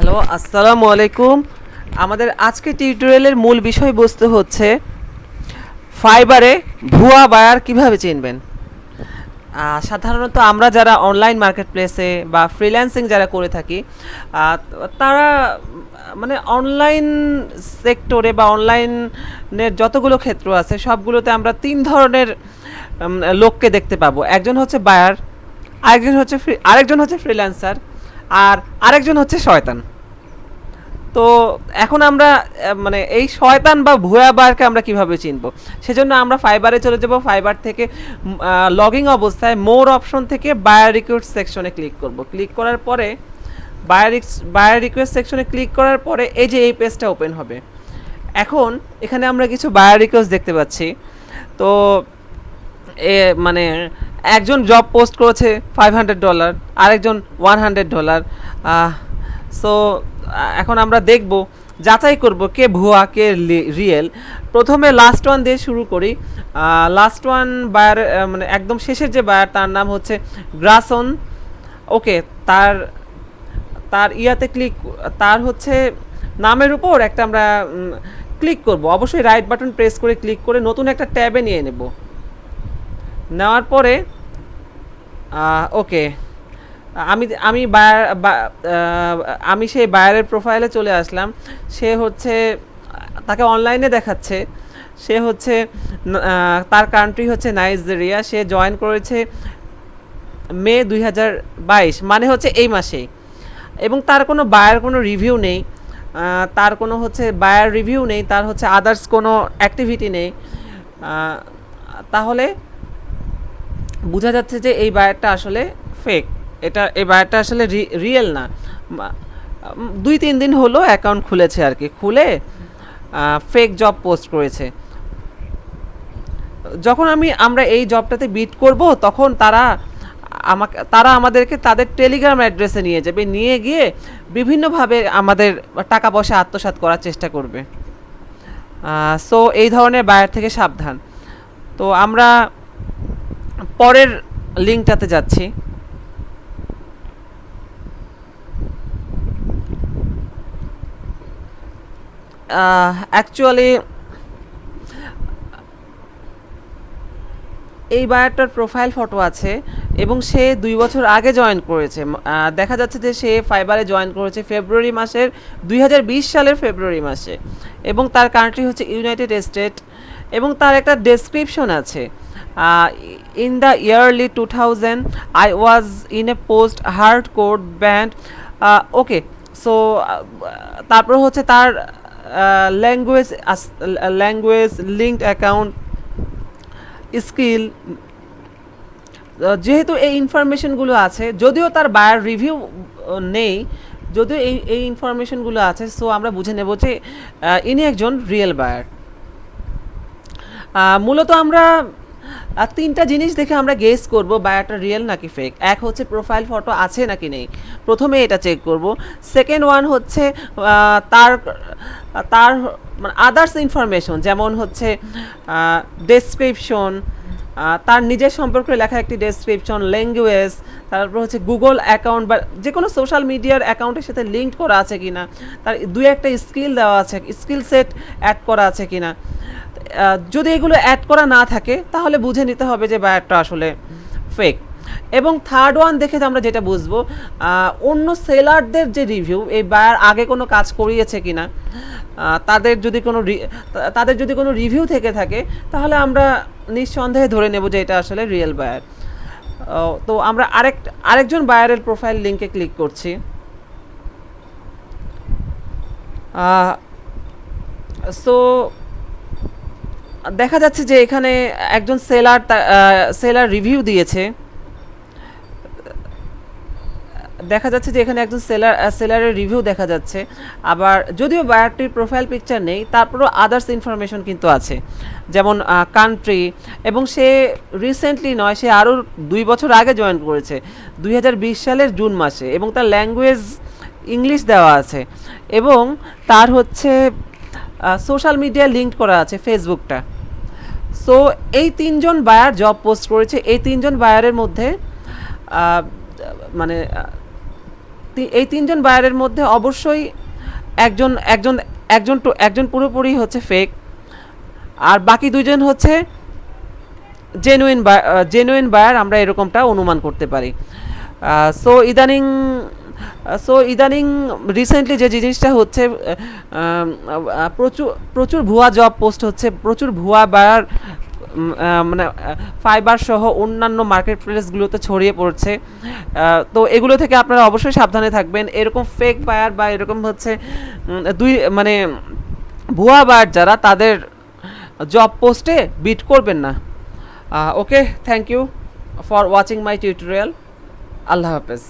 Hello, আসসালামু আলাইকুম। আমাদের আজকে টিউটোরিয়ালের মূল বিষয়বস্তু হচ্ছে ফাইবারে ভুয়া বায়ার কিভাবে চিনবেন। সাধারণত আমরা যারা অনলাইন মার্কেট প্লেসে বা ফ্রিল্যান্সিং যারা করে থাকি, তারা মানে অনলাইন সেক্টরে বা অনলাইনের যতগুলো ক্ষেত্র আছে সবগুলোতে আমরা তিন ধরনের লোককে দেখতে পাবো। একজন হচ্ছে বায়ার, আরেকজন হচ্ছে ফ্রিল্যান্সার, আর আরেকজন হচ্ছে শয়তান। তো এখন আমরা মানে এই শয়তান বা ভুয়া বারকে আমরা কিভাবে চিনব, সেজন্য আমরা ফাইবারে চলে যাব। ফাইবার থেকে লগইন অবস্থায় মোর অপশন থেকে বায়ার রিকোয়েস্ট সেকশনে ক্লিক করব। ক্লিক করার পরে বায়ার রিকোয়েস্ট সেকশনে ক্লিক করার পরে এই যে এই পেজটা ওপেন হবে। এখন এখানে আমরা কিছু বায়ার রিকোয়েস্ট দেখতে পাচ্ছি। তো মানে একজন জব পোস্ট করেছে $500, আরেকজন $100। সো এখন আমরা দেখব, যাচাই করব কে ভুয়া কে রিয়েল। প্রথমে লাস্ট ওয়ান দিয়ে শুরু করি। লাস্ট ওয়ান বায়ার মানে একদম শেষের যে বায়ার, তার নাম হচ্ছে গ্রাসন। ওকে, তার তার ইয়াতে তার হচ্ছে নামের উপর একটা আমরা ক্লিক করব। অবশ্যই রাইট বাটন প্রেস করে ক্লিক করে নতুন একটা ট্যাবে নিয়ে নেব। নেওয়ার পরে ওকে, আমি আমি আমি সেই বায়ারের প্রোফাইলে চলে আসলাম। সে হচ্ছে, তাকে অনলাইনে দেখাচ্ছে, সে হচ্ছে তার কান্ট্রি হচ্ছে নাইজেরিয়া। সে জয়েন করেছে মে 2022, মানে হচ্ছে এই মাসেই। এবং তার কোনো বায়ার কোনো রিভিউ নেই, তার কোনো হচ্ছে বায়ার রিভিউ নেই, তার হচ্ছে আদার্স কোনো অ্যাক্টিভিটি নেই। তাহলে বোঝা যাচ্ছে যে এই বায়ারটা আসলে ফেক। এই বায়ারটা আসলে রিয়েল না। 2-3 দিন হলো অ্যাকাউন্ট খুলেছে আর কি, খুলে ফেক জব পোস্ট করেছে। যখন আমরা এই জবটাতে বিট করব, তখন তারা আমাদেরকে তাদের টেলিগ্রাম অ্যাড্রেসে নিয়ে যাবে, নিয়ে গিয়ে বিভিন্নভাবে আমাদের টাকা পয়সা আত্মসাৎ করার চেষ্টা করবে। সো এই ধরনের বায়ার থেকে সাবধান। তো আমরা পরের লিঙ্কটাতে যাচ্ছি। অ্যাকচুয়ালি এই বায়ারটার প্রোফাইল ফটো আছে এবং সে 2 বছর আগে জয়েন করেছে। দেখা যাচ্ছে যে সে ফাইবারে জয়েন করেছে ফেব্রুয়ারি মাসের 2020 সালের ফেব্রুয়ারি মাসে, এবং তার কান্ট্রি হচ্ছে ইউনাইটেড স্টেট। এবং তার একটা ডেসক্রিপশন আছে, in the yearly 2000 I was in a post hard code band. Okay, so তারপর হচ্ছে তার ল্যাঙ্গুয়েজ লিঙ্কড অ্যাকাউন্ট স্কিল। যেহেতু এই ইনফরমেশনগুলো আছে, যদিও তার বায়ার রিভিউ নেই, যদিও এই ইনফরমেশনগুলো আছে, সো আমরা বুঝে নেব যে ইনি একজন রিয়েল বায়ার। মূলত আমরা তিনটা জিনিস দেখে আমরা গেস করব বায়ারটা রিয়েল নাকি ফেক। এক হচ্ছে প্রোফাইল ফটো আছে নাকি নেই, প্রথমে এটা চেক করব। সেকেন্ড ওয়ান হচ্ছে তার তার মানে আদার্স ইনফরমেশন, যেমন হচ্ছে ডেসক্রিপশন, তার নিজের সম্পর্কে লেখা একটি ডেসক্রিপশন, ল্যাঙ্গুয়েজ, তারপর হচ্ছে গুগল অ্যাকাউন্ট বা যে কোনো সোশ্যাল মিডিয়ার অ্যাকাউন্টের সাথে লিঙ্ক করা আছে কিনা, তার 2-1টা স্কিল দেওয়া আছে, স্কিল সেট অ্যাড করা আছে কিনা। যদি এগুলো অ্যাড করা না থাকে, তাহলে বুঝে নিতে হবে যে বায়ারটা আসলে ফেক। এবং থার্ড ওয়ান দেখে আমরা যেটা বুঝবো, অন্য সেলারদের যে রিভিউ, এই বায়ার আগে কোনো কাজ করিয়েছে কিনা, তাদের যদি কোনো রিভিউ থেকে থাকে, তাহলে আমরা নিঃসন্দেহে ধরে নেব যে এটা আসলে রিয়েল বায়ার। তো আমরা আরেকজন বায়ারের প্রোফাইল লিঙ্কে ক্লিক করছি। সো দেখা যাচ্ছে যে এখানে একজন সেলার রিভিউ দিয়েছে। দেখা যাচ্ছে যে এখানে একজন সেলারের রিভিউ দেখা যাচ্ছে। আবার যদিও বায়ারটির প্রোফাইল পিকচার নেই, তারপরও আদার্স ইনফরমেশন কিন্তু আছে, যেমন কান্ট্রি। এবং সে রিসেন্টলি নয়, সে আরও 2 বছর আগে জয়েন করেছে 2020 সালের জুন মাসে, এবং তার ল্যাঙ্গুয়েজ ইংলিশ দেওয়া আছে, এবং তার হচ্ছে সোশ্যাল মিডিয়া লিঙ্ক করা আছে ফেসবুকটা। সো এই 3জন বায়ার জব পোস্ট করেছে। এই 3জন বায়ারের মধ্যে মানে এই তিনজন বায়ারের মধ্যে অবশ্যই একজন একজন একজন পুরোপুরি হচ্ছে ফেক, আর বাকি দুইজন হচ্ছে জেনুইন বায়ার, আমরা এরকমটা অনুমান করতে পারি। সো ইদানিং ইদানিং রিসেন্টলি যে জিনিসটা হচ্ছে, প্রচুর প্রচুর ভুয়া জব পোস্ট হচ্ছে, প্রচুর ভুয়া বায়ার মানে ফাইবার সহ অন্যান্য মার্কেট প্লেসগুলোতে ছড়িয়ে পড়ছে। তো এগুলো থেকে আপনারা অবশ্যই সাবধানে থাকবেন। এরকম ফেক বায়ার বা এরকম হচ্ছে মানে ভুয়া বায়ার যারা, তাদের জব পোস্টে বিট করবেন না। Okay, thank you for watching my tutorial. আল্লাহ হাফেজ।